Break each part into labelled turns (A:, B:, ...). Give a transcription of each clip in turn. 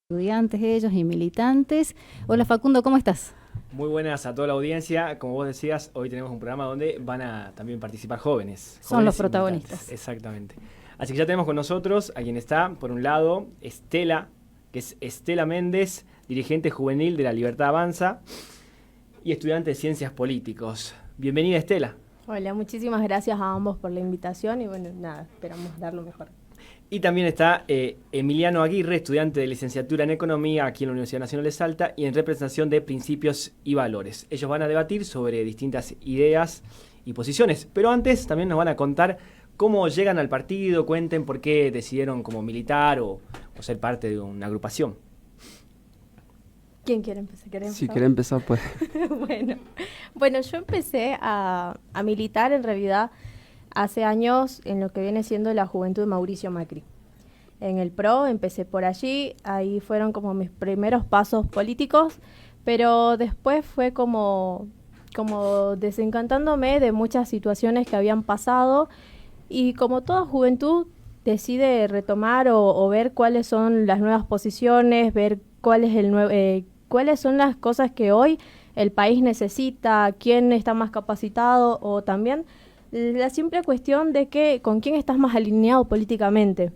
A: Estudiantes ellos y militantes. Hola Facundo, ¿cómo estás?
B: Muy buenas a toda la audiencia. Como vos decías, hoy tenemos un programa donde van a también participar jóvenes.
A: Son los
B: y
A: protagonistas.
B: militantes. Exactamente. Así que ya tenemos con nosotros a quien está, por un lado, Estela, que es Estela Méndez, dirigente juvenil de La Libertad Avanza y estudiante de Ciencias Políticos. Bienvenida, Estela.
C: Hola, muchísimas gracias a ambos por la invitación y bueno, nada, esperamos dar lo mejor.
B: Y también está Emiliano Aguirre, estudiante de licenciatura en Economía aquí en la Universidad Nacional de Salta y en representación de Principios y Valores. Ellos van a debatir sobre distintas ideas y posiciones, pero antes también nos van a contar cómo llegan al partido, cuenten por qué decidieron como militar o ser parte de una agrupación.
C: ¿Quién quiere empezar? ¿Quiere empezar?
D: Si quiere empezar, pues.
C: Bueno, yo empecé a militar en realidad hace años en lo que viene siendo la juventud de Mauricio Macri. En el PRO empecé por allí, ahí fueron como mis primeros pasos políticos, pero después fue como desencantándome de muchas situaciones que habían pasado y como toda juventud decide retomar o ver cuáles son las nuevas posiciones, ver cuáles son las cosas que hoy el país necesita, quién está más capacitado o también la simple cuestión de que con quién estás más alineado políticamente.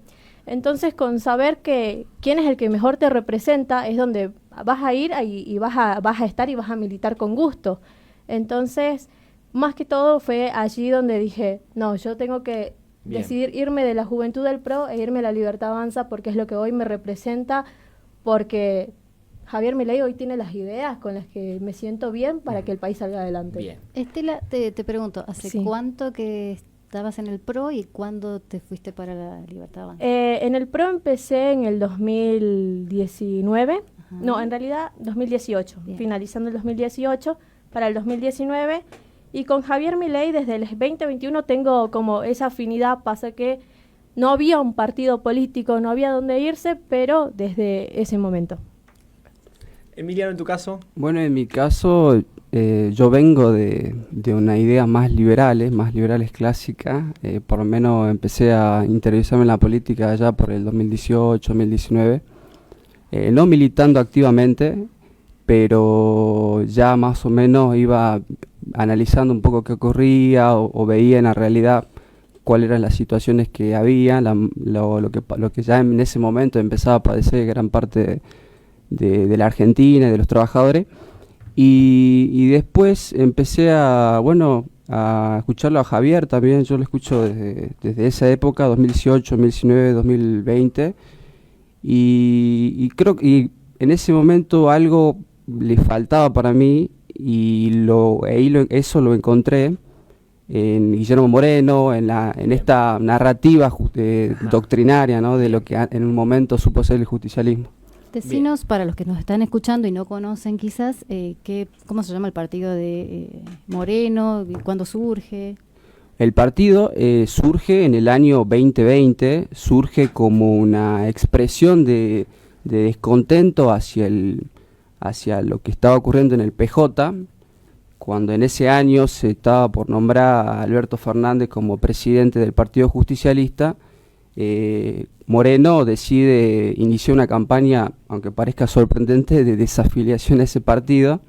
C: Entonces, con saber que quién es el que mejor te representa es donde vas a ir y vas a estar y vas a militar con gusto. Entonces, más que todo fue allí donde dije, no, yo tengo que decidir irme de la juventud del PRO e irme a La Libertad Avanza porque es lo que hoy me representa, porque Javier Milei hoy tiene las ideas con las que me siento bien para que el país salga adelante.
B: Bien.
A: Estela, te pregunto, ¿hace
C: Sí.
A: cuánto que estabas en el PRO y cuándo te fuiste para La Libertad Avanza?
C: En el PRO empecé en el 2019,
A: Ajá.
C: no, en realidad 2018,
A: Bien.
C: finalizando el 2018 para el 2019, y con Javier Milei desde el 2021 tengo como esa afinidad, pasa que no había un partido político, no había dónde irse, pero desde ese momento.
B: Emiliano, en tu caso.
D: Bueno, en mi caso, yo vengo de una idea más liberales clásicas. Por lo menos empecé a interesarme en la política ya por el 2018, 2019. No militando activamente, pero ya más o menos iba analizando un poco qué ocurría o veía en la realidad cuáles eran las situaciones que había, lo que ya en ese momento empezaba a padecer gran parte de la Argentina y de los trabajadores, y después empecé a escucharlo a Javier también. Yo lo escucho desde esa época, 2018, 2019, 2020, y creo que en ese momento algo le faltaba para mí, y eso lo encontré en Guillermo Moreno, en esta narrativa doctrinaria, ¿no?, de lo que en un momento supo ser el justicialismo.
A: Decinos, para los que nos están escuchando y no conocen quizás, ¿cómo se llama el partido de Moreno? ¿Cuándo surge?
D: El partido surge en el año 2020, surge como una expresión de descontento hacia lo que estaba ocurriendo en el PJ, cuando en ese año se estaba por nombrar a Alberto Fernández como presidente del Partido Justicialista. Moreno decide iniciar una campaña, aunque parezca sorprendente, de desafiliación a ese partido,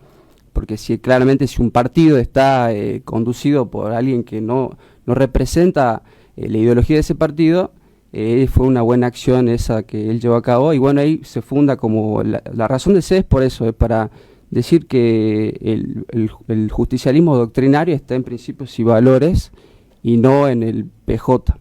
D: porque claramente si un partido está conducido por alguien que no representa la ideología de ese partido, fue una buena acción esa que él llevó a cabo, y bueno, ahí se funda como la razón de ser. Es por eso, es para decir que el justicialismo doctrinario está en principios y valores y no en el PJ.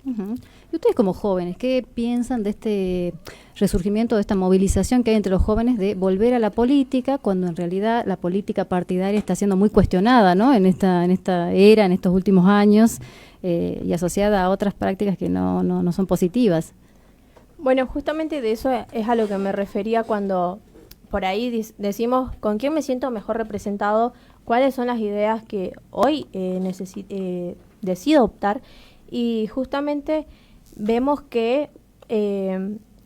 A: Uh-huh. Y ustedes como jóvenes, ¿qué piensan de este resurgimiento, de esta movilización que hay entre los jóvenes de volver a la política, cuando en realidad la política partidaria está siendo muy cuestionada, ¿no?, en esta era, en estos últimos años, y asociada a otras prácticas que no son positivas?
C: Bueno, justamente de eso es a lo que me refería cuando por ahí decimos con quién me siento mejor representado, cuáles son las ideas que hoy decido optar, y justamente vemos que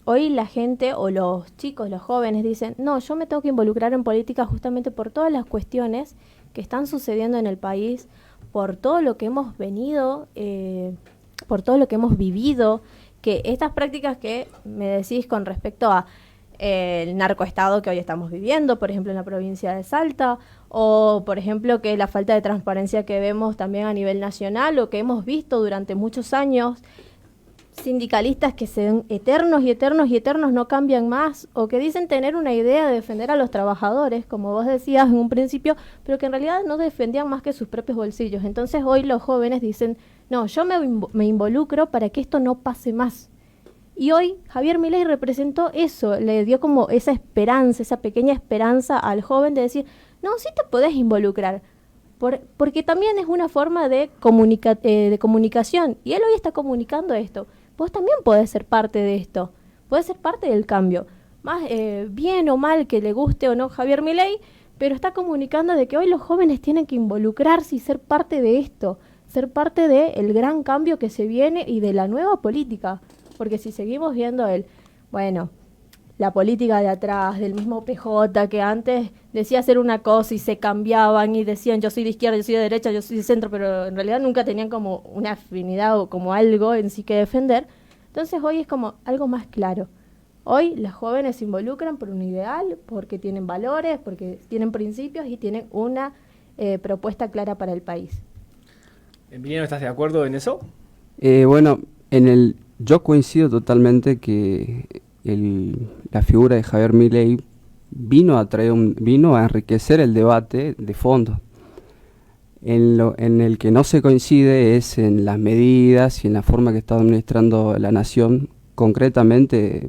C: hoy la gente o los chicos, los jóvenes dicen, no, yo me tengo que involucrar en política justamente por todas las cuestiones que están sucediendo en el país, por todo lo que hemos venido, por todo lo que hemos vivido, que estas prácticas que me decís con respecto a el narcoestado que hoy estamos viviendo, por ejemplo, en la provincia de Salta, o por ejemplo que la falta de transparencia que vemos también a nivel nacional o que hemos visto durante muchos años, sindicalistas que se ven eternos y eternos y eternos, no cambian más, o que dicen tener una idea de defender a los trabajadores, como vos decías en un principio, pero que en realidad no defendían más que sus propios bolsillos. Entonces hoy los jóvenes dicen, no, yo me involucro para que esto no pase más. Y hoy Javier Milei representó eso, le dio como esa esperanza, esa pequeña esperanza al joven de decir, no, sí te podés involucrar, porque también es una forma de comunicación, y él hoy está comunicando esto. Vos también podés ser parte de esto, podés ser parte del cambio, más bien o mal que le guste o no Javier Milei, pero está comunicando de que hoy los jóvenes tienen que involucrarse y ser parte de esto, ser parte del gran cambio que se viene y de la nueva política, porque si seguimos viendo la política de atrás, del mismo PJ que antes decía hacer una cosa y se cambiaban y decían yo soy de izquierda, yo soy de derecha, yo soy de centro, pero en realidad nunca tenían como una afinidad o como algo en sí que defender. Entonces hoy es como algo más claro. Hoy las jóvenes se involucran por un ideal, porque tienen valores, porque tienen principios y tienen una propuesta clara para el país.
B: Emiliano, ¿estás de acuerdo en eso?
D: Yo coincido totalmente que la figura de Javier Milei vino a enriquecer el debate de fondo. En el que no se coincide es en las medidas y en la forma que está administrando la nación. Concretamente,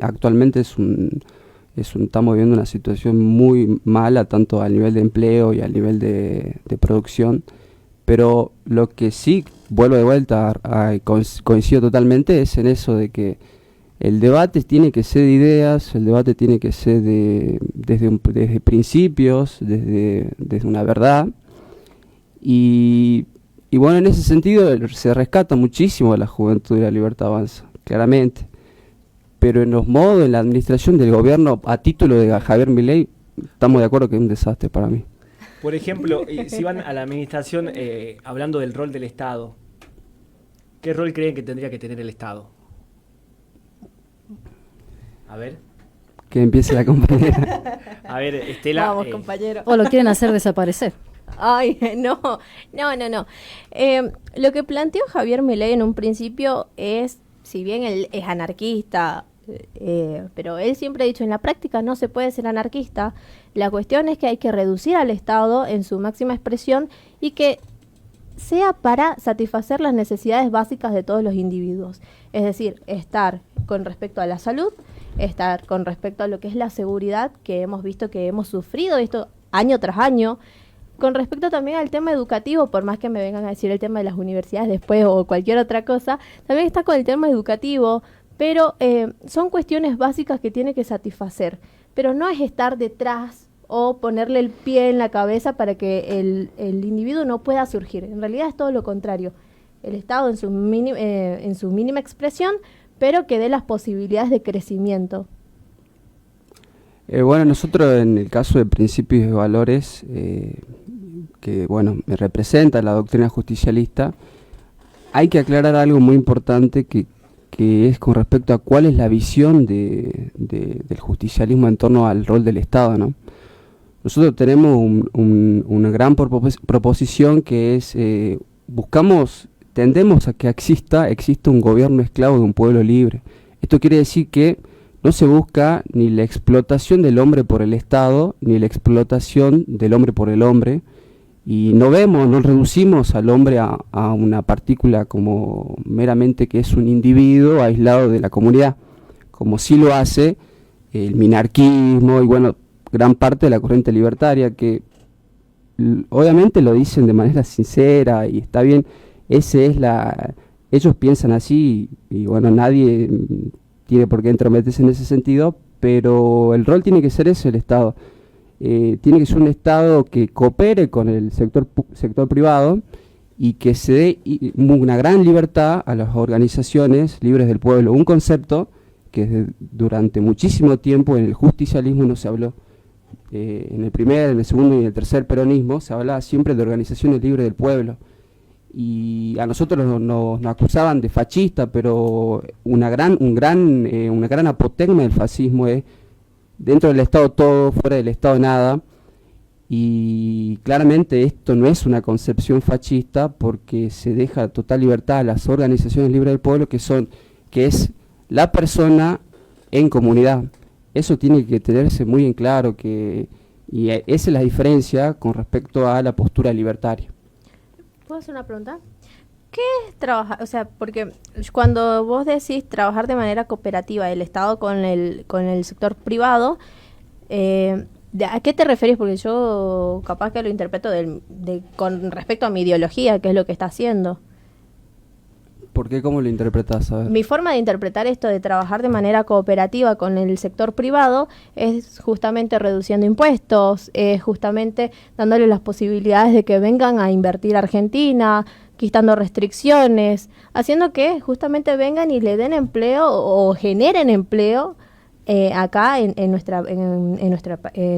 D: actualmente estamos viviendo una situación muy mala, tanto al nivel de empleo y al nivel de producción. Pero lo que sí, vuelvo de vuelta, coincido totalmente, es en eso de que el debate tiene que ser de ideas, el debate tiene que ser desde principios, desde una verdad. Y bueno, en ese sentido se rescata muchísimo de la Juventud y la Libertad Avanza, claramente. Pero en los modos, en la administración del gobierno, a título de Javier Milei, estamos de acuerdo que es un desastre para mí.
B: Por ejemplo, si van a la administración hablando del rol del Estado, ¿qué rol creen que tendría que tener el Estado? A ver.
D: Que empiece la compañera.
B: A ver, Estela.
C: Vamos, compañero.
A: O lo quieren hacer desaparecer.
C: Ay, no. Lo que planteó Javier Milei en un principio es, si bien él es anarquista, pero él siempre ha dicho, en la práctica no se puede ser anarquista, la cuestión es que hay que reducir al Estado en su máxima expresión y que sea para satisfacer las necesidades básicas de todos los individuos. Es decir, estar con respecto a la salud, estar con respecto a lo que es la seguridad, que hemos visto que hemos sufrido esto año tras año, con respecto también al tema educativo, por más que me vengan a decir el tema de las universidades después o cualquier otra cosa, también está con el tema educativo, pero son cuestiones básicas que tiene que satisfacer, pero no es estar detrás o ponerle el pie en la cabeza para que el individuo no pueda surgir. En realidad es todo lo contrario. El Estado en su mínima expresión, pero que dé las posibilidades de crecimiento.
D: Nosotros en el caso de principios y valores, que me representa la doctrina justicialista, hay que aclarar algo muy importante que es con respecto a cuál es la visión del justicialismo en torno al rol del Estado, ¿no? Nosotros tenemos una gran proposición que es, tendemos a que exista un gobierno esclavo de un pueblo libre. Esto quiere decir que no se busca ni la explotación del hombre por el Estado, ni la explotación del hombre por el hombre, y no reducimos al hombre a una partícula como meramente que es un individuo aislado de la comunidad, como sí lo hace el minarquismo y gran parte de la corriente libertaria, que obviamente lo dicen de manera sincera y está bien, ellos piensan así y nadie tiene por qué entrometerse en ese sentido, pero el rol tiene que ser ese, el Estado. Tiene que ser un Estado que coopere con el sector privado y que se dé una gran libertad a las organizaciones libres del pueblo, un concepto que durante muchísimo tiempo en el justicialismo no se habló. En el primer, en el segundo y en el tercer peronismo se hablaba siempre de organizaciones libres del pueblo. y a nosotros nos acusaban de fascista, pero una gran apotegma del fascismo es dentro del Estado todo, fuera del Estado nada, y claramente esto no es una concepción fascista porque se deja total libertad a las organizaciones libres del pueblo que es la persona en comunidad. Eso tiene que tenerse muy en claro y esa es la diferencia con respecto a la postura libertaria.
C: ¿Puedo hacer una pregunta? ¿Qué es trabajar? O sea, porque cuando vos decís trabajar de manera cooperativa, el Estado con el sector privado, ¿a qué te referís? Porque yo capaz que lo interpreto con respecto a mi ideología, que es lo que está haciendo.
D: ¿Por qué? ¿Cómo lo interpretás? A ver.
C: Mi forma de interpretar esto de trabajar de manera cooperativa con el sector privado es justamente reduciendo impuestos, es justamente dándole las posibilidades de que vengan a invertir a Argentina, quitando restricciones, haciendo que justamente vengan y le den empleo o generen empleo acá en nuestra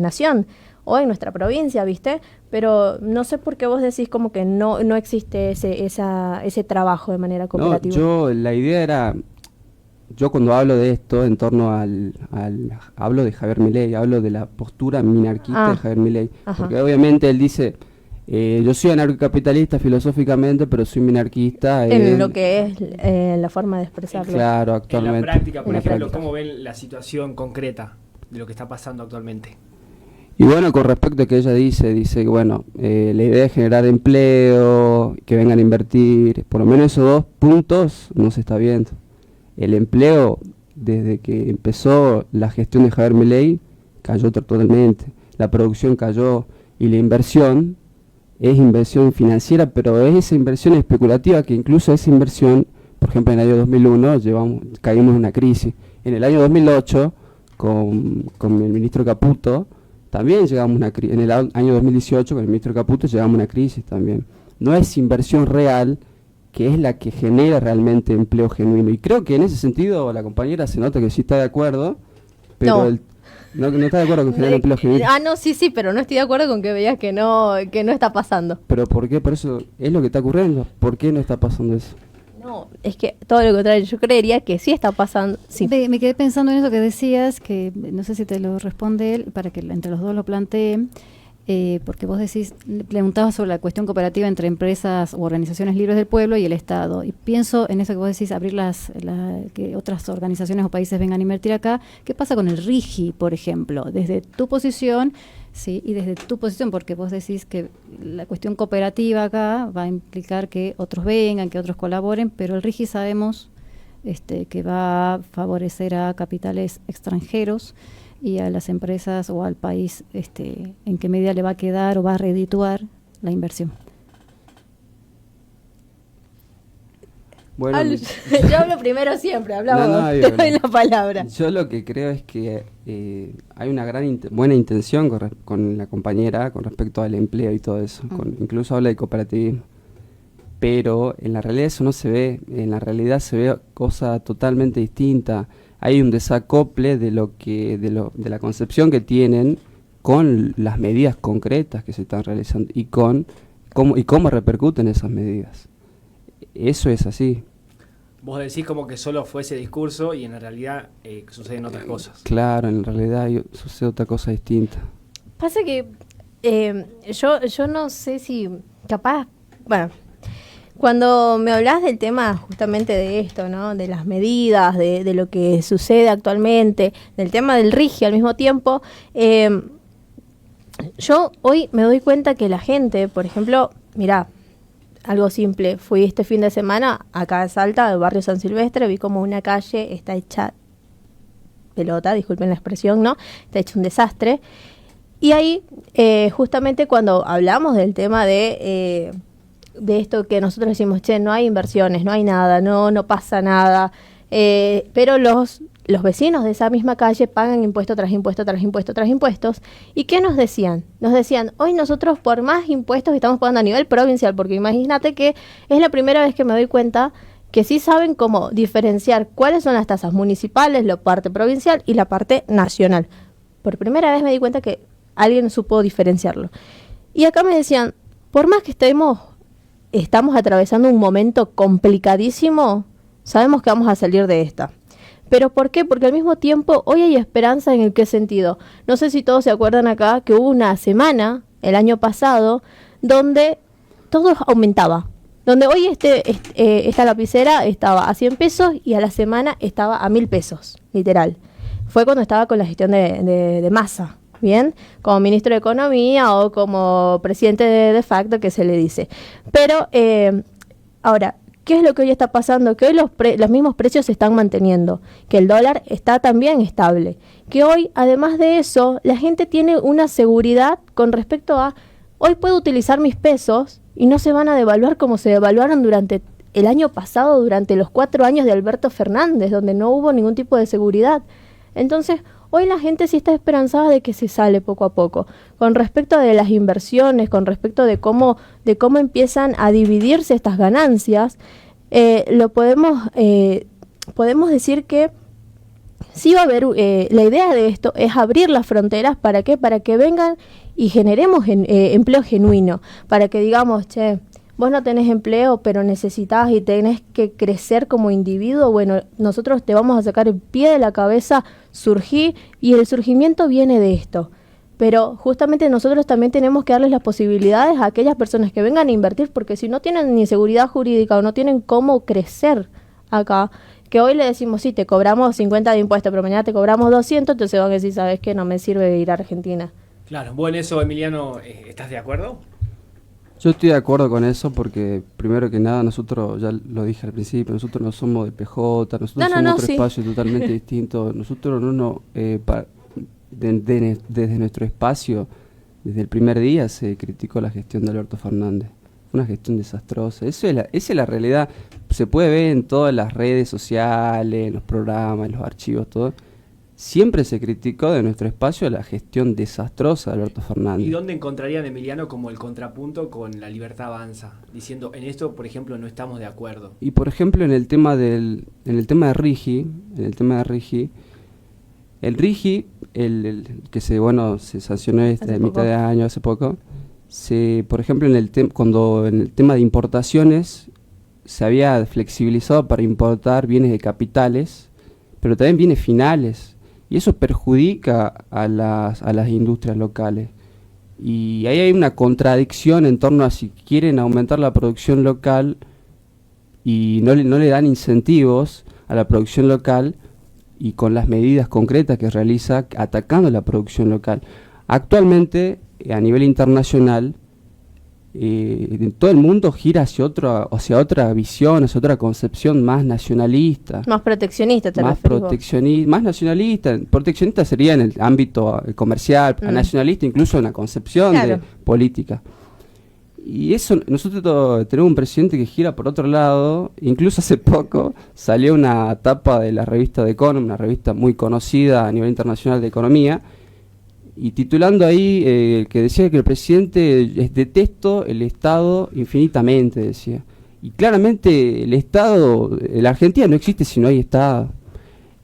C: nación o en nuestra provincia, ¿viste? Pero no sé por qué vos decís como que no existe ese trabajo de manera cooperativa.
D: No, la idea era, yo cuando hablo de esto en torno hablo de Javier Milei, hablo de la postura minarquista de Javier Milei, porque obviamente él dice, yo soy anarcocapitalista filosóficamente, pero soy minarquista.
C: En lo que es la forma de expresarlo.
D: Claro, actualmente.
B: En la práctica, por ejemplo, ¿cómo ven la situación concreta de lo que está pasando actualmente?
D: Y bueno, con respecto a que ella dice que bueno, la idea es generar empleo, que vengan a invertir, por lo menos esos 2 puntos no se está viendo. El empleo, desde que empezó la gestión de Javier Milei, cayó totalmente. La producción cayó y la inversión es inversión financiera, pero es esa inversión especulativa que incluso esa inversión, por ejemplo en el año 2001 caímos en una crisis. En el año 2008, con el ministro Caputo, también llegamos a una crisis. En el año 2018, con el ministro Caputo, llegamos a una crisis también. No es inversión real que es la que genera realmente empleo genuino. Y creo que en ese sentido la compañera se nota que sí está de acuerdo, pero no está de acuerdo con generar empleo genuino.
C: No, sí, pero no estoy de acuerdo con que veas que no está pasando.
D: ¿Pero por qué? Por eso es lo que está ocurriendo. ¿Por qué no está pasando eso?
C: No, es que todo lo contrario, yo creería que sí está pasando. Sí.
A: Me quedé pensando en eso que decías, que no sé si te lo responde él, para que entre los dos lo planteen, porque vos preguntabas sobre la cuestión cooperativa entre empresas u organizaciones libres del pueblo y el Estado. Y pienso en eso que vos decís, abrir que otras organizaciones o países vengan a invertir acá. ¿Qué pasa con el RIGI, por ejemplo? Desde tu posición, sí, y desde tu posición, porque vos decís que la cuestión cooperativa acá va a implicar que otros vengan, que otros colaboren, pero el RIGI sabemos que va a favorecer a capitales extranjeros y a las empresas o al país en qué medida le va a quedar o va a redituar la inversión.
D: Bueno,
C: yo hablo primero siempre, te doy la palabra.
D: Yo lo que creo es que hay una buena intención con la compañera con respecto al empleo y todo eso, incluso habla de cooperativismo, pero en la realidad eso no se ve, en la realidad se ve cosa totalmente distinta. Hay un desacople de la concepción que tienen con las medidas concretas que se están realizando y cómo repercuten esas medidas. Eso es así.
B: Vos decís como que solo fue ese discurso y en la realidad suceden otras cosas.
D: Claro, en realidad sucede otra cosa distinta.
C: Pasa que yo no sé si capaz, bueno, cuando me hablas del tema justamente de esto, ¿no? De las medidas, de lo que sucede actualmente, del tema del RIGI al mismo tiempo, yo hoy me doy cuenta que la gente, por ejemplo, mirá, algo simple, fui este fin de semana acá en Salta, del barrio San Silvestre, vi como una calle está hecha pelota, disculpen la expresión, ¿no? Está hecho un desastre. Y ahí, justamente cuando hablamos del tema de esto que nosotros decimos, che, no hay inversiones, no hay nada, no pasa nada, pero los vecinos de esa misma calle pagan impuesto tras impuesto, tras impuesto, tras impuestos. ¿Y qué nos decían? Nos decían, hoy nosotros por más impuestos que estamos pagando a nivel provincial, porque imagínate que es la primera vez que me doy cuenta que sí saben cómo diferenciar cuáles son las tasas municipales, la parte provincial y la parte nacional. Por primera vez me di cuenta que alguien supo diferenciarlo. Y acá me decían, por más que estemos estamos atravesando un momento complicadísimo, sabemos que vamos a salir de esta. ¿Pero por qué? Porque al mismo tiempo hoy hay esperanza. ¿En el qué sentido? No sé si todos se acuerdan acá que hubo una semana, el año pasado, donde todo aumentaba. Donde hoy esta lapicera estaba a 100 pesos y a la semana estaba a 1.000 pesos, literal. Fue cuando estaba con la gestión de Massa, ¿bien? Como ministro de Economía o como presidente de facto, que se le dice. Pero ahora, ¿qué es lo que hoy está pasando? Que hoy los mismos precios se están manteniendo, que el dólar está también estable, que hoy, además de eso, la gente tiene una seguridad con respecto a, hoy puedo utilizar mis pesos y no se van a devaluar como se devaluaron durante el año pasado, durante los 4 años de Alberto Fernández, donde no hubo ningún tipo de seguridad. Entonces, hoy la gente sí está esperanzada de que se sale poco a poco. Con respecto de las inversiones, con respecto de cómo empiezan a dividirse estas ganancias, podemos decir que sí va a haber, la idea de esto es abrir las fronteras. ¿Para qué? Para que vengan y generemos empleo genuino, para que digamos, che, vos no tenés empleo, pero necesitas y tenés que crecer como individuo, bueno, nosotros te vamos a sacar el pie de la cabeza, surgir, y el surgimiento viene de esto. Pero justamente nosotros también tenemos que darles las posibilidades a aquellas personas que vengan a invertir, porque si no tienen ni seguridad jurídica o no tienen cómo crecer acá, que hoy le decimos, sí, te cobramos 50 de impuestos, pero mañana te cobramos 200, entonces van a decir, ¿sabes qué? No me sirve ir a Argentina.
B: Claro, bueno, eso, Emiliano, ¿estás de acuerdo?
D: Yo estoy de acuerdo con eso porque, primero que nada, nosotros, ya lo dije al principio, nosotros no somos de PJ, nosotros somos otro espacio totalmente distinto. Nosotros desde nuestro espacio, desde el primer día se criticó la gestión de Alberto Fernández. Fue una gestión desastrosa. Esa es la realidad. Se puede ver en todas las redes sociales, en los programas, en los archivos, todo. Siempre se criticó de nuestro espacio la gestión desastrosa de Alberto Fernández.
B: ¿Y dónde encontrarían, Emiliano, como el contrapunto con La Libertad Avanza? Diciendo, en esto, por ejemplo, no estamos de acuerdo.
D: Y por ejemplo, en el tema de Rigi, el Rigi, que se sancionó a mitad de año, hace poco, por ejemplo, cuando en el tema de importaciones se había flexibilizado para importar bienes de capitales, pero también bienes finales. Y eso perjudica a las industrias locales. Y ahí hay una contradicción en torno a si quieren aumentar la producción local y no le dan incentivos a la producción local y con las medidas concretas que realiza atacando la producción local. Actualmente, a nivel internacional, todo el mundo gira hacia otra visión, hacia otra concepción más nacionalista.
C: Más proteccionista,
D: más nacionalista. Proteccionista sería en el ámbito comercial, nacionalista incluso en la concepción de política. Y eso, nosotros tenemos un presidente que gira por otro lado. Incluso hace poco salió una tapa de la revista The Economist, una revista muy conocida a nivel internacional de economía, y titulando ahí que decía que el presidente detesto el Estado infinitamente, decía. Y claramente el Estado, la Argentina no existe si no hay Estado.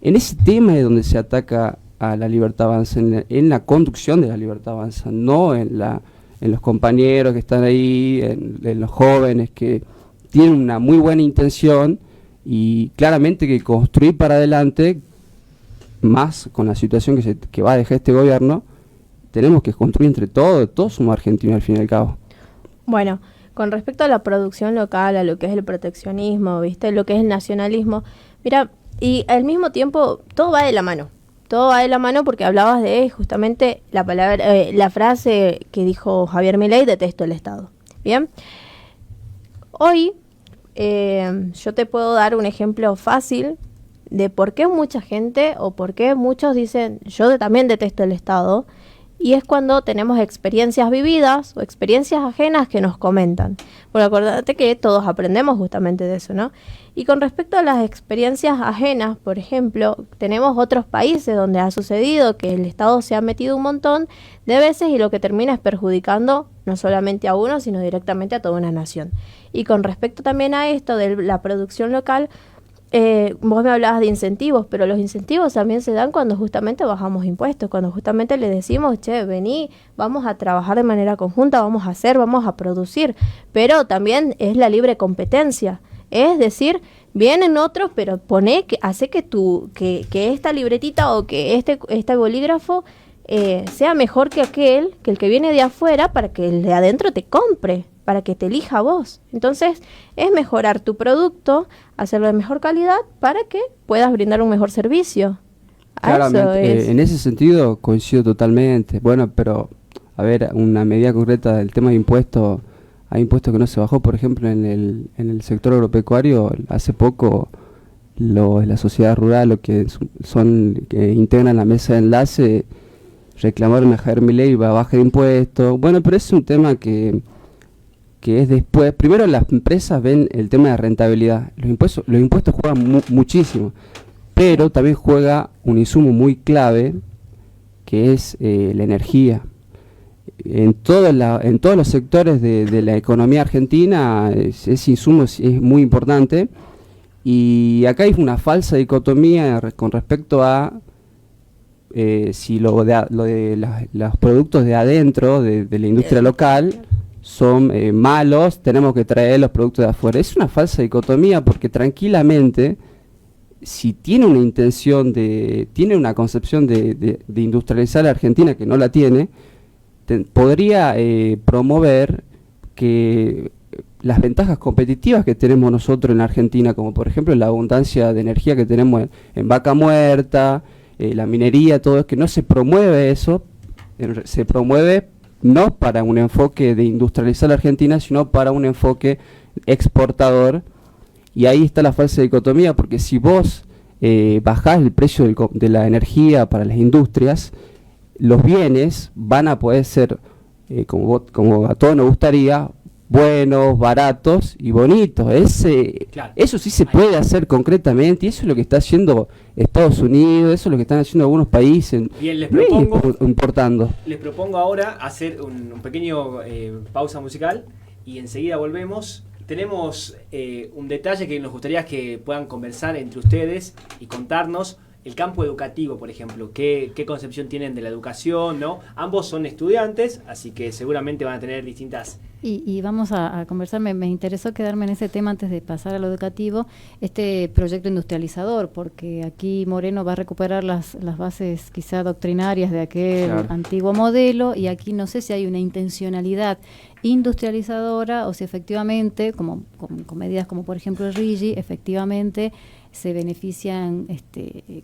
D: En ese tema es donde se ataca a la Libertad Avanza, en la conducción de la Libertad Avanza, no en los compañeros que están ahí, en los jóvenes que tienen una muy buena intención y claramente que construir para adelante, más con la situación que va a dejar este gobierno, tenemos que construir entre todos somos argentinos al fin y al cabo.
C: Bueno, con respecto a la producción local, a lo que es el proteccionismo, ¿viste? Lo que es el nacionalismo, mira, y al mismo tiempo todo va de la mano. Todo va de la mano porque hablabas de justamente la frase que dijo Javier Milei, detesto el Estado. Bien, hoy yo te puedo dar un ejemplo fácil de por qué mucha gente o por qué muchos dicen yo también detesto el Estado. Y es cuando tenemos experiencias vividas o experiencias ajenas que nos comentan. Porque acuérdate que todos aprendemos justamente de eso, ¿no? Y con respecto a las experiencias ajenas, por ejemplo, tenemos otros países donde ha sucedido que el Estado se ha metido un montón de veces y lo que termina es perjudicando no solamente a uno, sino directamente a toda una nación. Y con respecto también a esto de la producción local, Vos me hablabas de incentivos, pero los incentivos también se dan cuando justamente bajamos impuestos, cuando justamente le decimos, che, vení, vamos a trabajar de manera conjunta, vamos a hacer, vamos a producir, pero también es la libre competencia, es decir, vienen otros, pero hace que esta libretita o que este bolígrafo sea mejor que el que viene de afuera, para que el de adentro te compre, para que te elija a vos. Entonces, es mejorar tu producto, hacerlo de mejor calidad para que puedas brindar un mejor servicio.
D: Claramente, en ese sentido coincido totalmente. Bueno, pero, a ver, una medida concreta del tema de impuestos, hay impuestos que no se bajó, por ejemplo, en el sector agropecuario, hace poco la sociedad rural, lo que que integran la mesa de enlace, reclamaron a Javier Milei baja de impuestos. Bueno, pero es un tema que es después. Primero, las empresas ven el tema de rentabilidad. Los impuestos juegan muchísimo, pero también juega un insumo muy clave, que es la energía. En todos los sectores de la economía argentina, ese insumo es muy importante, y acá hay una falsa dicotomía con respecto a si los productos de adentro, de la industria local, son malos, tenemos que traer los productos de afuera. Es una falsa dicotomía, porque tranquilamente, si tiene una intención tiene una concepción de industrializar a Argentina, que no la tiene, podría promover que las ventajas competitivas que tenemos nosotros en Argentina, como por ejemplo la abundancia de energía que tenemos en Vaca Muerta, la minería, todo, es que no se promueve eso, se promueve no para un enfoque de industrializar la Argentina, sino para un enfoque exportador. Y ahí está la falsa dicotomía, porque si vos bajás el precio de la energía para las industrias, los bienes van a poder ser, como a todos nos gustaría, buenos, baratos y bonitos. Claro. Eso sí se puede hacer concretamente, y eso es lo que está haciendo Estados Unidos, eso es lo que están haciendo algunos países.
B: Bien, les propongo ahora hacer un pequeño pausa musical, y enseguida volvemos. Tenemos un detalle que nos gustaría que puedan conversar entre ustedes y contarnos. El campo educativo, por ejemplo, ¿qué concepción tienen de la educación, ¿no? Ambos son estudiantes, así que seguramente van a tener distintas...
A: Y vamos a conversar, me interesó quedarme en ese tema antes de pasar a lo educativo, este proyecto industrializador, porque aquí Moreno va a recuperar las bases quizá doctrinarias de aquel antiguo modelo, y aquí no sé si hay una intencionalidad industrializadora o si efectivamente, con medidas como por ejemplo el RIGI, efectivamente se benefician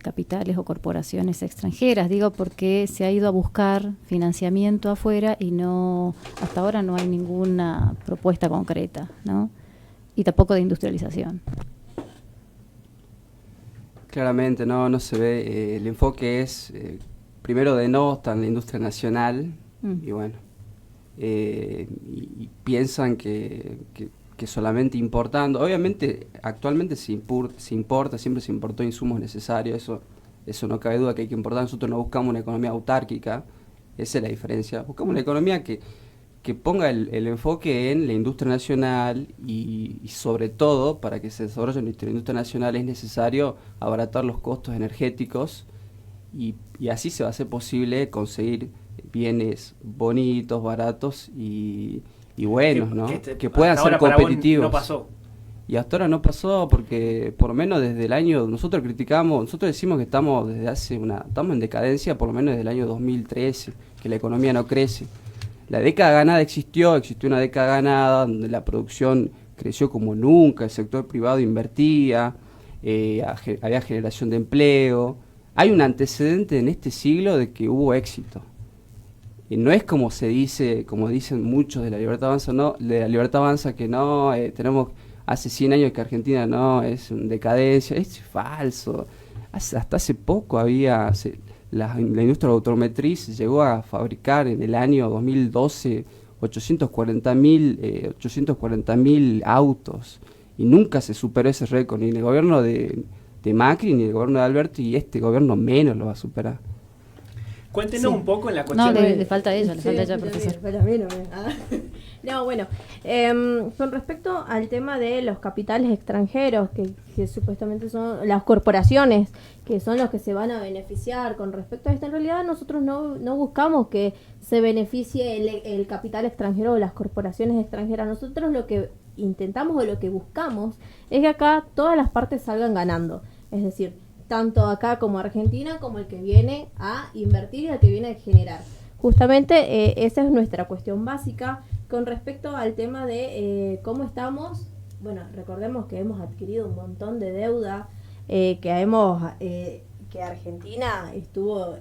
A: capitales o corporaciones extranjeras. Digo, porque se ha ido a buscar financiamiento afuera y hasta ahora no hay ninguna propuesta concreta, ¿no? Y tampoco de industrialización.
D: Claramente no se ve. El enfoque es, primero, denostan la industria nacional, y bueno, y piensan que solamente importando, obviamente actualmente se importa, siempre se importó insumos necesarios, eso no cabe duda que hay que importar. Nosotros no buscamos una economía autárquica, esa es la diferencia, buscamos una economía que ponga el enfoque en la industria nacional, y sobre todo, para que se desarrolle nuestra industria nacional es necesario abaratar los costos energéticos, y así se va a hacer posible conseguir bienes bonitos, baratos y buenos, ¿no? Que puedan ser competitivos.
B: No pasó.
D: Y hasta ahora no pasó, porque por lo menos desde el año, nosotros decimos que estamos en decadencia por lo menos desde el año 2013, que la economía no crece. La década ganada existió una década ganada donde la producción creció como nunca, el sector privado invertía, había generación de empleo. Hay un antecedente en este siglo de que hubo éxito. Y no es como se dice, como dicen muchos de la Libertad Avanza, que no, tenemos hace 100 años que Argentina no es en decadencia. Es falso. Hasta hace poco la industria automotriz llegó a fabricar en el año 2012 840.000 autos, y nunca se superó ese récord, ni en el gobierno de Macri, ni en el gobierno de Alberto, y este gobierno menos lo va a superar.
B: Cuéntenos un poco en la cuestión...
A: No, le falta a ella, profesor.
C: No, bueno, con respecto al tema de los capitales extranjeros, que supuestamente son las corporaciones, que son los que se van a beneficiar con respecto a esto, en realidad nosotros no buscamos que se beneficie el capital extranjero o las corporaciones extranjeras. Nosotros lo que intentamos o lo que buscamos es que acá todas las partes salgan ganando. Es decir, tanto acá como Argentina, como el que viene a invertir y el que viene a generar. Justamente esa es nuestra cuestión básica. Con respecto al tema de cómo estamos, bueno, recordemos que hemos adquirido un montón de deuda, que Argentina estuvo,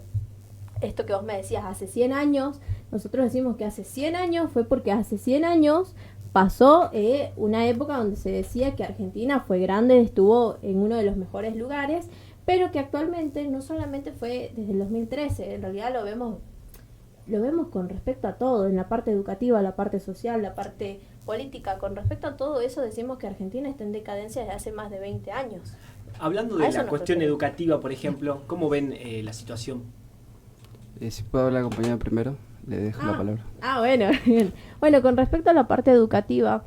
C: esto que vos me decías, hace 100 años, nosotros decimos que hace 100 años fue porque hace 100 años pasó una época donde se decía que Argentina fue grande, estuvo en uno de los mejores lugares, pero que actualmente no solamente fue desde el 2013, en realidad lo vemos con respecto a todo, en la parte educativa, la parte social, la parte política. Con respecto a todo eso decimos que Argentina está en decadencia desde hace más de 20 años.
B: Hablando de la cuestión educativa, por ejemplo, ¿cómo ven la situación?
D: Si puedo hablar, compañero, primero, le dejo la palabra.
C: Bueno, bien. Bueno, con respecto a la parte educativa,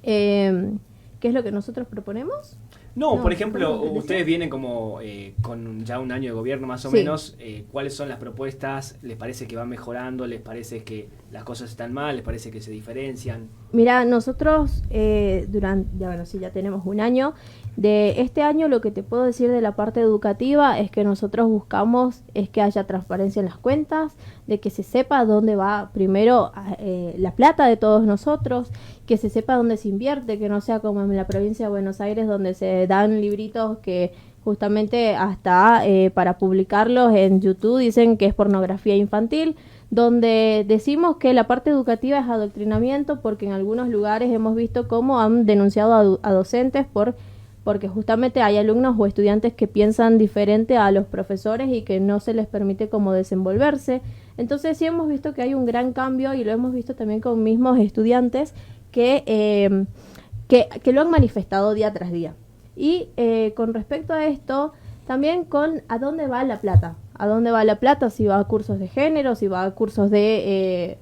C: ¿qué es lo que nosotros proponemos?
B: No, por ejemplo, ustedes vienen como con ya un año de gobierno más o menos. ¿Cuáles son las propuestas? ¿Les parece que van mejorando? ¿Les parece que las cosas están mal? ¿Les parece que se diferencian?
C: Mira, nosotros ya tenemos un año. De este año lo que te puedo decir de la parte educativa es que nosotros buscamos es que haya transparencia en las cuentas, de que se sepa dónde va primero la plata de todos nosotros, que se sepa dónde se invierte, que no sea como en la provincia de Buenos Aires donde se dan libritos que justamente hasta para publicarlos en YouTube dicen que es pornografía infantil, donde decimos que la parte educativa es adoctrinamiento porque en algunos lugares hemos visto cómo han denunciado a docentes porque justamente hay alumnos o estudiantes que piensan diferente a los profesores y que no se les permite como desenvolverse. Entonces sí hemos visto que hay un gran cambio y lo hemos visto también con mismos estudiantes que lo han manifestado día tras día. Y con respecto a esto, también con a dónde va la plata. ¿A dónde va la plata? Si va a cursos de género, si va a cursos de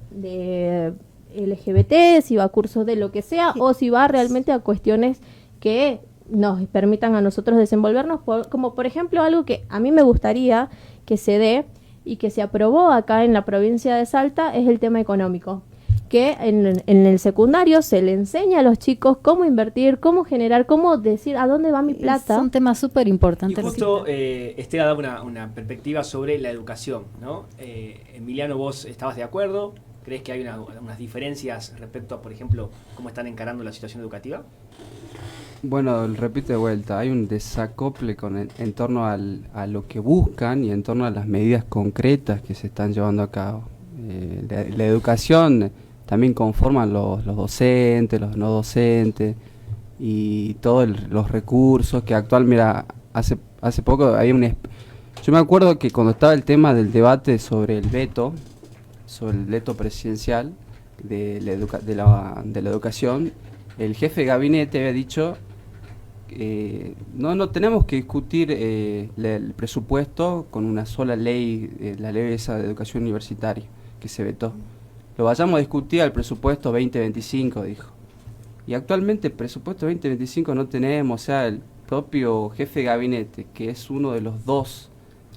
C: LGBT, si va a cursos de lo que sea, o si va realmente a cuestiones que nos permitan a nosotros desenvolvernos, como por ejemplo algo que a mí me gustaría que se dé y que se aprobó acá en la provincia de Salta, es el tema económico. Que en el secundario se le enseña a los chicos cómo invertir, cómo generar, cómo decir a dónde va mi plata.
A: Es un tema súper importante.
B: Y justo Estela daba una perspectiva sobre la educación, ¿no? Emiliano, ¿vos estabas de acuerdo? ¿Crees que hay unas diferencias respecto a, por ejemplo, cómo están encarando la situación educativa?
D: Bueno, repito de vuelta, hay un desacople en torno a lo que buscan y en torno a las medidas concretas que se están llevando a cabo. La educación también conforman los docentes, los no docentes y todos los recursos que actualmente, hace poco hay yo me acuerdo que cuando estaba el tema del debate sobre el veto presidencial de la educación, el jefe de gabinete había dicho no tenemos que discutir el presupuesto con una sola ley, la ley esa de educación universitaria que se vetó. Lo vayamos a discutir al presupuesto 2025, dijo. Y actualmente el presupuesto 2025 no tenemos, o sea, el propio jefe de gabinete, que es uno de los dos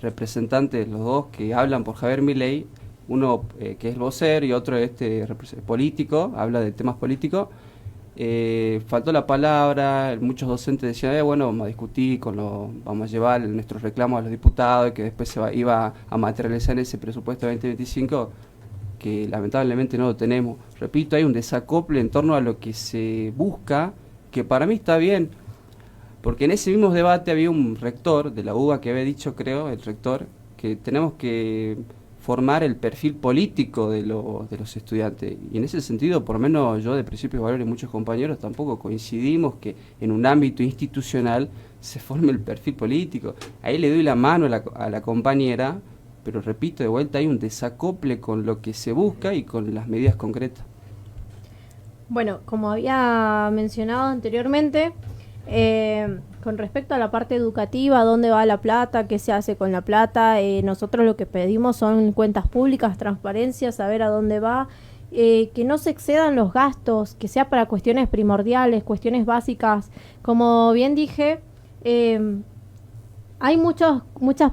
D: representantes, los dos que hablan por Javier Milei, uno que es vocero y otro político, habla de temas políticos, faltó la palabra, muchos docentes decían, bueno, vamos a discutir, vamos a llevar nuestros reclamos a los diputados, que después iba a materializar ese presupuesto 2025, que lamentablemente no lo tenemos. Repito, hay un desacople en torno a lo que se busca, que para mí está bien, porque en ese mismo debate había un rector de la UBA que había dicho, creo, el rector, que tenemos que formar el perfil político de los estudiantes. Y en ese sentido, por lo menos yo de Principios y Valores y muchos compañeros tampoco coincidimos que en un ámbito institucional se forme el perfil político. Ahí le doy la mano a la compañera, pero repito, de vuelta hay un desacople con lo que se busca y con las medidas concretas.
C: Bueno, como había mencionado anteriormente, con respecto a la parte educativa, dónde va la plata, qué se hace con la plata, nosotros lo que pedimos son cuentas públicas, transparencia, saber a dónde va, que no se excedan los gastos, que sea para cuestiones primordiales, cuestiones básicas. Como bien dije, hay muchas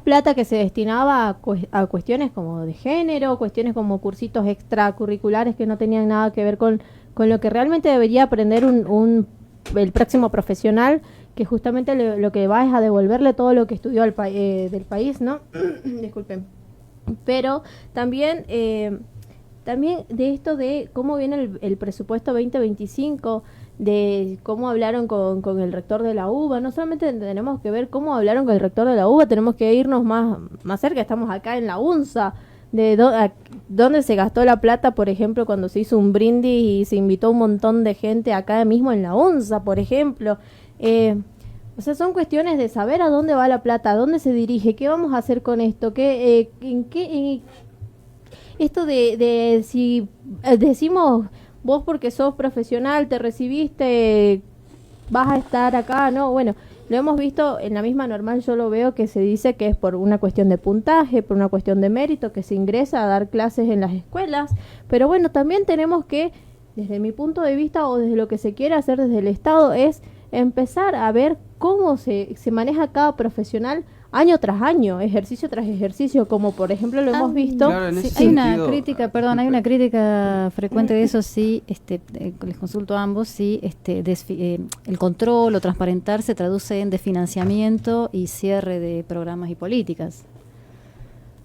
C: plata que se destinaba a cuestiones como de género, cuestiones como cursitos extracurriculares que no tenían nada que ver con lo que realmente debería aprender el próximo profesional, que justamente lo que va es a devolverle todo lo que estudió del país, ¿no? Disculpen. Pero también de esto de cómo viene el presupuesto 2025, de cómo hablaron con el rector de la UBA. No solamente tenemos que ver cómo hablaron con el rector de la UBA, tenemos que irnos más cerca. Estamos acá en la UNSA, dónde se gastó la plata, por ejemplo, cuando se hizo un brindis y se invitó un montón de gente acá mismo en la UNSA, por ejemplo. O sea, son cuestiones de saber a dónde va la plata, a dónde se dirige, qué vamos a hacer con esto, esto de si decimos vos porque sos profesional, te recibiste, vas a estar acá, ¿no? Bueno, lo hemos visto en la misma normal, yo lo veo que se dice que es por una cuestión de puntaje, por una cuestión de mérito, que se ingresa a dar clases en las escuelas, pero bueno, también tenemos que, desde mi punto de vista o desde lo que se quiere hacer desde el Estado, es empezar a ver cómo se maneja cada profesional año tras año, ejercicio tras ejercicio, como por ejemplo lo hemos visto.
D: Claro,
A: Sí, hay una crítica frecuente de eso, sí, les consulto a ambos, sí, el control o transparentar se traduce en desfinanciamiento y cierre de programas y políticas.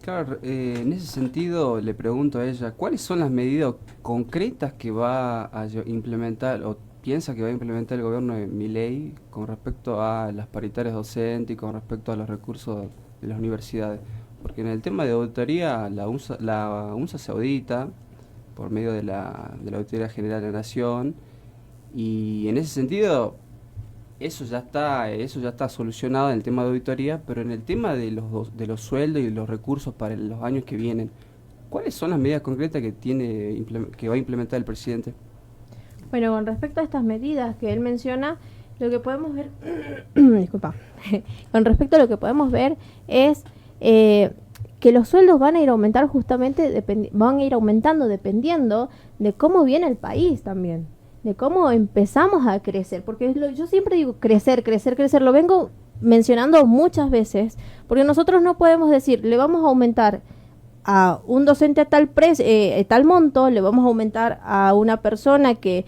D: Claro, en ese sentido le pregunto a ella, ¿cuáles son las medidas concretas que va a implementar o piensa que va a implementar el gobierno de Milei con respecto a las paritarias docentes y con respecto a los recursos de las universidades? Porque en el tema de auditoría, la UNSA se audita por medio de la Auditoría General de la Nación, y en ese sentido eso ya está solucionado en el tema de auditoría, pero en el tema de los sueldos y los recursos para los años que vienen, ¿cuáles son las medidas concretas que va a implementar el presidente?
C: Bueno, con respecto a estas medidas que él menciona, lo que podemos ver, disculpa, con respecto a lo que podemos ver es que los sueldos van a ir aumentar van a ir aumentando dependiendo de cómo viene el país también, de cómo empezamos a crecer, porque yo siempre digo crecer, lo vengo mencionando muchas veces, porque nosotros no podemos decir, le vamos a aumentar a un docente a tal monto, le vamos a aumentar a una persona que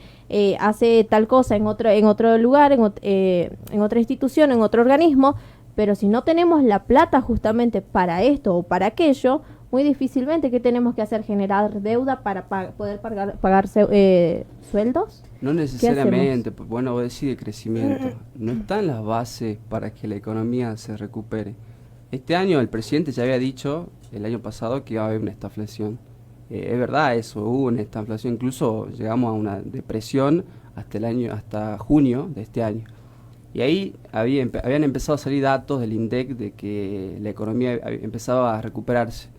C: hace tal cosa en otro lugar, en otra institución, en otro organismo, pero si no tenemos la plata justamente para esto o para aquello, muy difícilmente, ¿qué tenemos que hacer? ¿Generar deuda para poder pagar sueldos?
D: No necesariamente, bueno, vos decís de crecimiento, no están las bases para que la economía se recupere. Este año el presidente ya había dicho, el año pasado, que iba a haber una estaflación. Es verdad eso, hubo una estaflación, incluso llegamos a una depresión hasta junio de este año. Y ahí habían empezado a salir datos del INDEC de que la economía empezaba a recuperarse.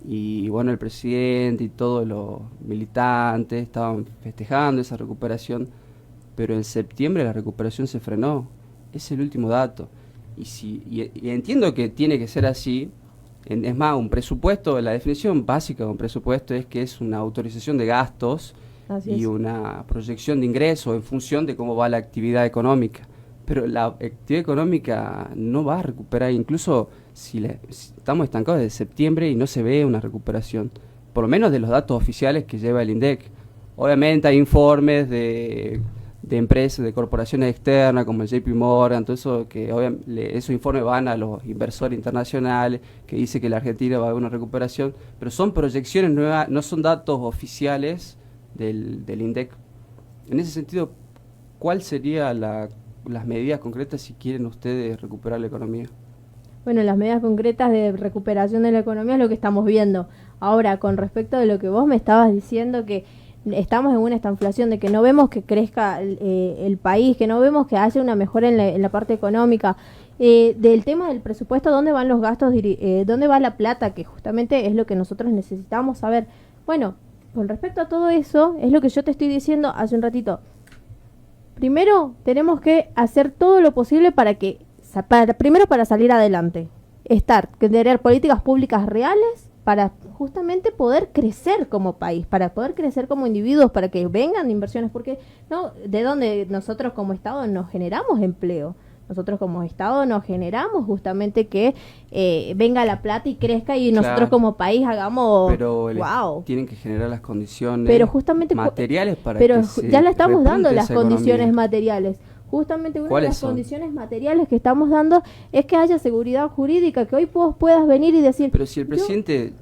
D: Y bueno, el presidente y todos los militantes estaban festejando esa recuperación, pero en septiembre la recuperación se frenó. Es el último dato. Y entiendo que tiene que ser así. Es más, un presupuesto, la definición básica de un presupuesto es que es una autorización de gastos y una proyección de ingresos en función de cómo va la actividad económica. Pero la actividad económica no va a recuperar, incluso si estamos estancados desde septiembre y no se ve una recuperación, por lo menos de los datos oficiales que lleva el INDEC. Obviamente hay informes de empresas, de corporaciones externas como el JP Morgan, todo eso, que esos informes van a los inversores internacionales, que dice que la Argentina va a haber una recuperación, pero son proyecciones nuevas, no son datos oficiales del INDEC. En ese sentido, ¿cuál sería las medidas concretas si quieren ustedes recuperar la economía?
C: Bueno, las medidas concretas de recuperación de la economía es lo que estamos viendo. Ahora, con respecto de lo que vos me estabas diciendo, que estamos en una estanflación, de que no vemos que crezca el país, que no vemos que haya una mejora en la parte económica, del tema del presupuesto, ¿dónde van los gastos? ¿Dónde va la plata? Que justamente es lo que nosotros necesitamos saber. Bueno, con respecto a todo eso, es lo que yo te estoy diciendo hace un ratito. Primero, tenemos que hacer todo lo posible primero para salir adelante. Tener políticas públicas reales para justamente poder crecer como país, para poder crecer como individuos, para que vengan inversiones, porque no, de donde nosotros como Estado nos generamos empleo. Nosotros como Estado nos generamos justamente que venga la plata y crezca y nosotros
D: Claro.
C: como país hagamos,
D: Pero
C: wow.
D: tienen que generar las condiciones
C: Pero justamente
D: materiales para
C: pero
D: que se
C: ya le estamos
D: repunte
C: dando las
D: esa
C: condiciones
D: economía.
C: materiales. Justamente una de
D: ¿Cuáles
C: las
D: son?
C: condiciones materiales que estamos dando es que haya seguridad jurídica, que hoy vos puedas venir y decir...
D: Pero si el
C: yo-
D: presidente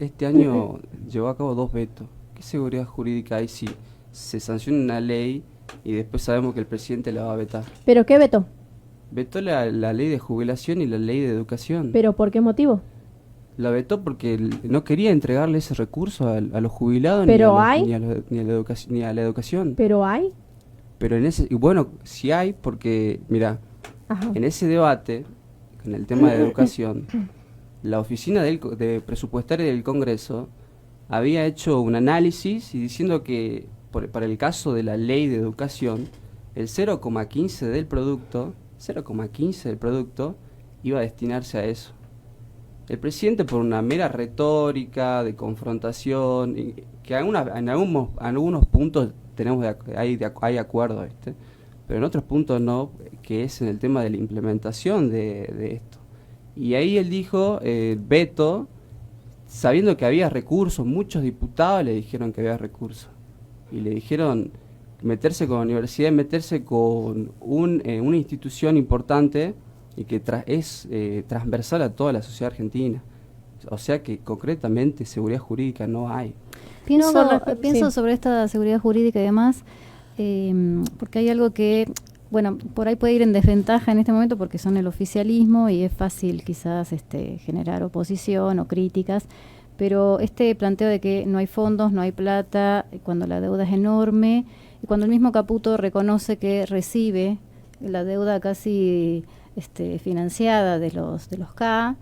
D: este año llevó a cabo 2 vetos, ¿qué seguridad jurídica hay si se sanciona una ley y después sabemos que el presidente la va a vetar?
C: ¿Pero qué veto?
D: Vetó la ley de jubilación y la ley de educación.
C: ¿Pero por qué motivo?
D: La vetó porque no quería entregarle ese recurso a los jubilados
C: Pero
D: ni a,
C: hay.
D: ni, a ni a la ni a la educación.
C: ¿Pero hay?
D: Pero en ese, y bueno, sí hay, porque, mira,
C: Ajá.
D: en ese debate, con el tema de educación, la oficina de presupuestaria del Congreso había hecho un análisis y diciendo que para el caso de la ley de educación, el 0,15 del producto, 0,15 del producto iba a destinarse a eso. El presidente, por una mera retórica de confrontación, que en algunos puntos hay acuerdo, ¿viste? Pero en otros puntos no, que es en el tema de la implementación de esto. Y ahí él dijo, veto, sabiendo que había recursos, muchos diputados le dijeron que había recursos. Y le dijeron meterse con la universidad, meterse con una institución importante y que es transversal a toda la sociedad argentina. O sea que concretamente seguridad jurídica no hay.
A: Pienso,
C: sí.
A: sobre esta seguridad jurídica y demás, porque hay algo que, bueno, por ahí puede ir en desventaja en este momento porque son el oficialismo y es fácil quizás generar oposición o críticas, pero este planteo de que no hay fondos, no hay plata, cuando la deuda es enorme, y cuando el mismo Caputo reconoce que recibe la deuda casi financiada de los K.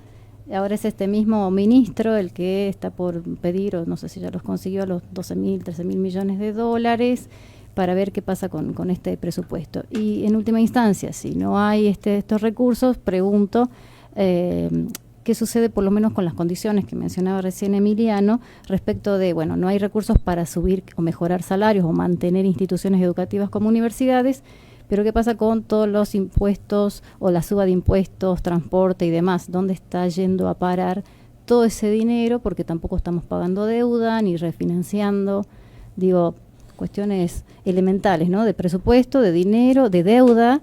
A: Ahora es este mismo ministro el que está por pedir, o no sé si ya los consiguió, los 12.000, 13.000 millones de dólares para ver qué pasa con este presupuesto. Y en última instancia, si no hay estos recursos, pregunto qué sucede por lo menos con las condiciones que mencionaba recién Emiliano respecto de, bueno, no hay recursos para subir o mejorar salarios o mantener instituciones educativas como universidades, pero ¿qué pasa con todos los impuestos o la suba de impuestos, transporte y demás? ¿Dónde está yendo a parar todo ese dinero? Porque tampoco estamos pagando deuda ni refinanciando, digo, cuestiones elementales, ¿no? De presupuesto, de dinero, de deuda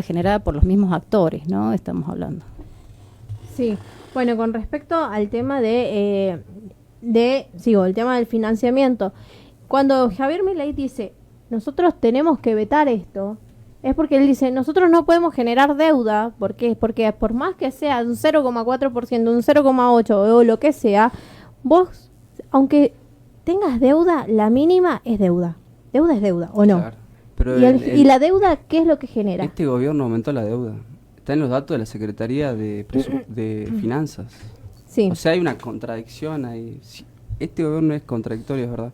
A: generada por los mismos actores, ¿no? Estamos hablando.
C: Sí, bueno, con respecto al tema el tema del financiamiento, cuando Javier Milei dice, nosotros tenemos que vetar esto, es porque él dice, nosotros no podemos generar deuda, ¿por qué? Porque por más que sea un 0,4%, un 0,8% o lo que sea, vos, aunque tengas deuda, la mínima es deuda. Deuda es deuda, ¿o no?
D: Claro. Pero
C: ¿Y la deuda qué es lo que genera?
D: Este gobierno aumentó la deuda. Está en los datos de la Secretaría de Finanzas.
C: Sí.
D: O sea, hay una contradicción ahí. Sí, este gobierno es contradictorio, es verdad.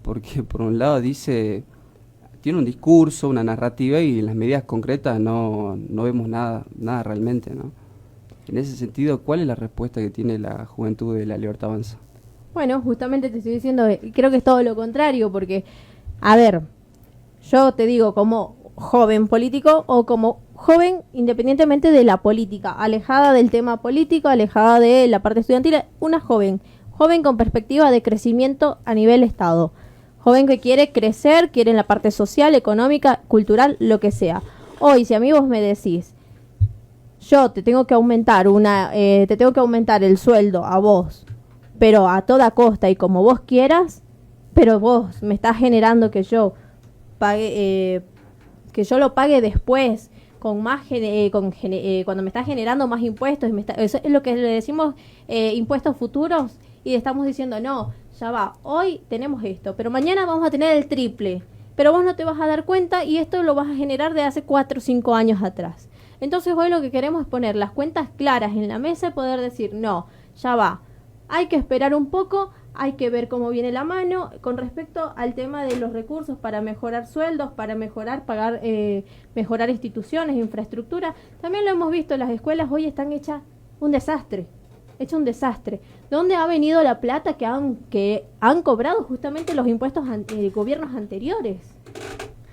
D: Porque por un lado tiene un discurso, una narrativa, y en las medidas concretas no vemos nada realmente, ¿no? En ese sentido, ¿cuál es la respuesta que tiene la juventud de La Libertad Avanza?
C: Bueno, justamente te estoy diciendo, creo que es todo lo contrario, porque, a ver, yo te digo como joven político o como joven independientemente de la política, alejada del tema político, alejada de la parte estudiantil, una joven con perspectiva de crecimiento a nivel Estado, joven que quiere crecer, quiere en la parte social, económica, cultural, lo que sea. Hoy, si a mí vos me decís, yo te tengo que aumentar el sueldo a vos, pero a toda costa y como vos quieras, pero vos me estás generando que yo pague, que yo lo pague después, con más cuando me está generando más impuestos, eso es lo que le decimos impuestos futuros, y estamos diciendo, no, ya va, hoy tenemos esto, pero mañana vamos a tener el triple, pero vos no te vas a dar cuenta y esto lo vas a generar de hace 4 o 5 años atrás. Entonces hoy lo que queremos es poner las cuentas claras en la mesa y poder decir, no, ya va, hay que esperar un poco, hay que ver cómo viene la mano con respecto al tema de los recursos para mejorar sueldos, para mejorar instituciones, infraestructura. También lo hemos visto, las escuelas hoy están hechas un desastre. hecho un desastre. ¿Dónde ha venido la plata que han cobrado justamente los impuestos gobiernos anteriores?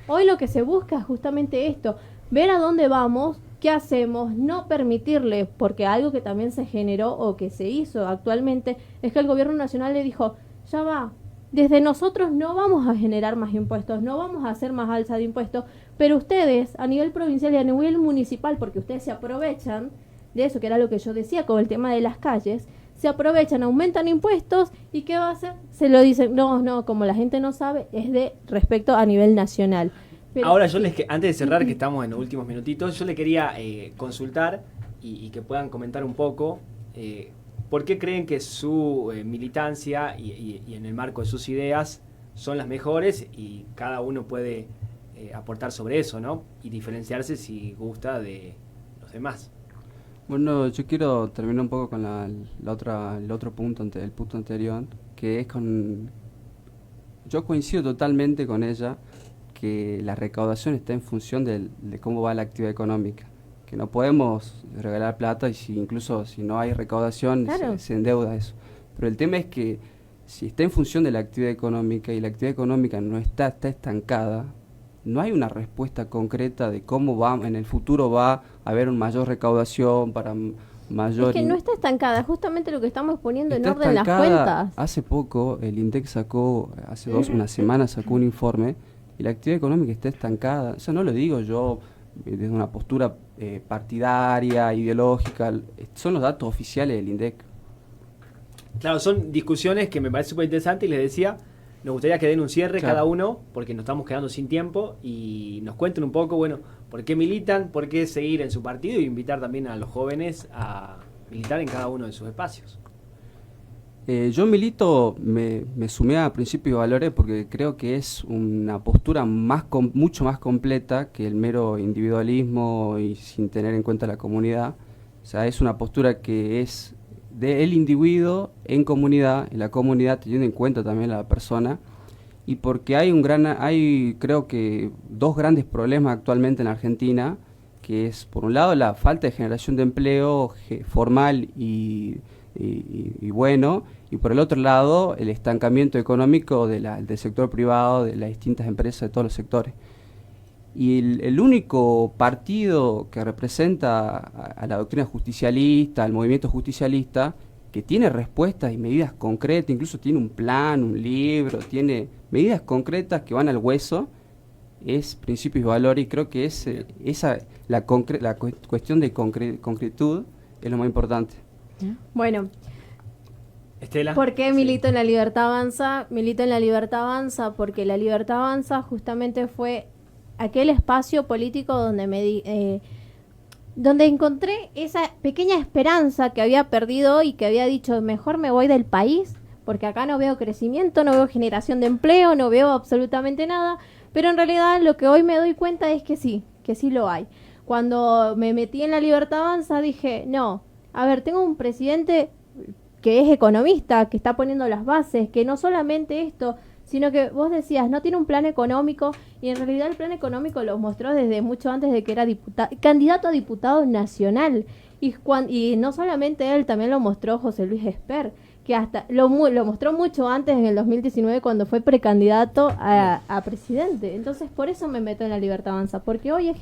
C: Hoy lo que se busca es justamente esto, ver a dónde vamos, qué hacemos, no permitirle, porque algo que también se generó o que se hizo actualmente es que el gobierno nacional le dijo, ya va, desde nosotros no vamos a generar más impuestos, no vamos a hacer más alza de impuestos, pero ustedes a nivel provincial y a nivel municipal, porque ustedes se aprovechan de eso, que era lo que yo decía con el tema de las calles, se aprovechan, aumentan impuestos y ¿qué va a hacer? Se lo dicen, no, como la gente no sabe, es de respecto a nivel nacional. Pero,
B: ahora antes de cerrar, que estamos en los últimos minutitos, yo le quería consultar y que puedan comentar un poco por qué creen que su militancia y en el marco de sus ideas son las mejores y cada uno puede aportar sobre eso, ¿no? Y diferenciarse si gusta de los demás.
D: Bueno, yo quiero terminar un poco con el otro punto, el punto anterior, que es yo coincido totalmente con ella, que la recaudación está en función de cómo va la actividad económica, que no podemos regalar plata y incluso si no hay recaudación, claro, se endeuda eso. Pero el tema es que si está en función de la actividad económica y la actividad económica no está estancada, no hay una respuesta concreta de cómo en el futuro va a haber una mayor recaudación para mayor...
C: Es que no está estancada, justamente lo que estamos poniendo en orden las cuentas.
D: Hace poco el INDEC sacó, una semana sacó un informe y la actividad económica está estancada. Eso no lo digo yo desde una postura partidaria, ideológica, son los datos oficiales del INDEC.
B: Claro, son discusiones que me parece súper interesantes y les decía, nos gustaría que den un cierre, claro, cada uno, porque nos estamos quedando sin tiempo y nos cuenten un poco, bueno, por qué militan, por qué seguir en su partido y invitar también a los jóvenes a militar en cada uno de sus espacios.
D: Yo milito, me sumé a Principios y Valores porque creo que es una postura mucho más completa que el mero individualismo y sin tener en cuenta la comunidad. O sea, es una postura que es del individuo en comunidad, en la comunidad teniendo en cuenta también a la persona, y porque hay creo que dos grandes problemas actualmente en Argentina, que es por un lado la falta de generación de empleo formal y bueno, y por el otro lado el estancamiento económico del sector privado, de las distintas empresas de todos los sectores. Y el único partido que representa a la doctrina justicialista, al movimiento justicialista, que tiene respuestas y medidas concretas, incluso tiene un plan, un libro, tiene medidas concretas que van al hueso, es Principios y Valores, y creo que la cuestión de concretud es lo más importante.
C: Bueno,
B: Estela.
C: ¿Por qué milito en la Libertad Avanza? Milito en la Libertad Avanza porque la Libertad Avanza justamente fue aquel espacio político donde donde encontré esa pequeña esperanza que había perdido y que había dicho, mejor me voy del país, porque acá no veo crecimiento, no veo generación de empleo, no veo absolutamente nada, pero en realidad lo que hoy me doy cuenta es que sí lo hay. Cuando me metí en la Libertad Avanza dije, no, a ver, tengo un presidente que es economista, que está poniendo las bases, que no solamente esto, sino que vos decías, no tiene un plan económico, y en realidad el plan económico lo mostró desde mucho antes de que era candidato a diputado nacional, y no solamente él, también lo mostró José Luis Esper, que hasta lo mostró mucho antes, en el 2019, cuando fue precandidato a presidente. Entonces, por eso me meto en la Libertad Avanza, porque hoy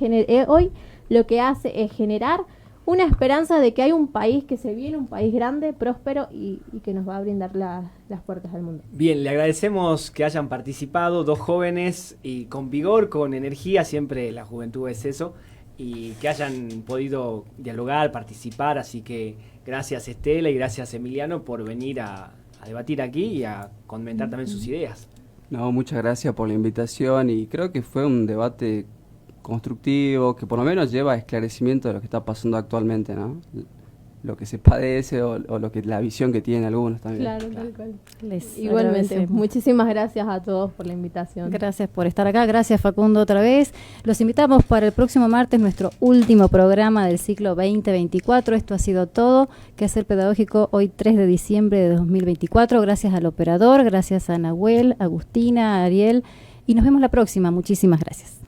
C: lo que hace es generar una esperanza de que hay un país que se viene, un país grande, próspero y que nos va a brindar las puertas al mundo.
B: Bien, le agradecemos que hayan participado, dos jóvenes y con vigor, con energía, siempre la juventud es eso, y que hayan podido dialogar, participar, así que gracias Estela y gracias Emiliano por venir a debatir aquí y a comentar también sus ideas.
D: No, muchas gracias por la invitación y creo que fue un debate constructivo, que por lo menos lleva a esclarecimiento de lo que está pasando actualmente, ¿no? Lo que se padece o la visión que tienen algunos también.
C: Claro, tal cual. Igualmente, muchísimas gracias a todos por la invitación.
A: Gracias por estar acá, gracias Facundo otra vez. Los invitamos para el próximo martes, nuestro último programa del ciclo 2024. Esto ha sido todo. Quehacer Pedagógico, hoy 3 de diciembre de 2024. Gracias al operador, gracias a Nahuel, Agustina, a Ariel, y nos vemos la próxima. Muchísimas gracias.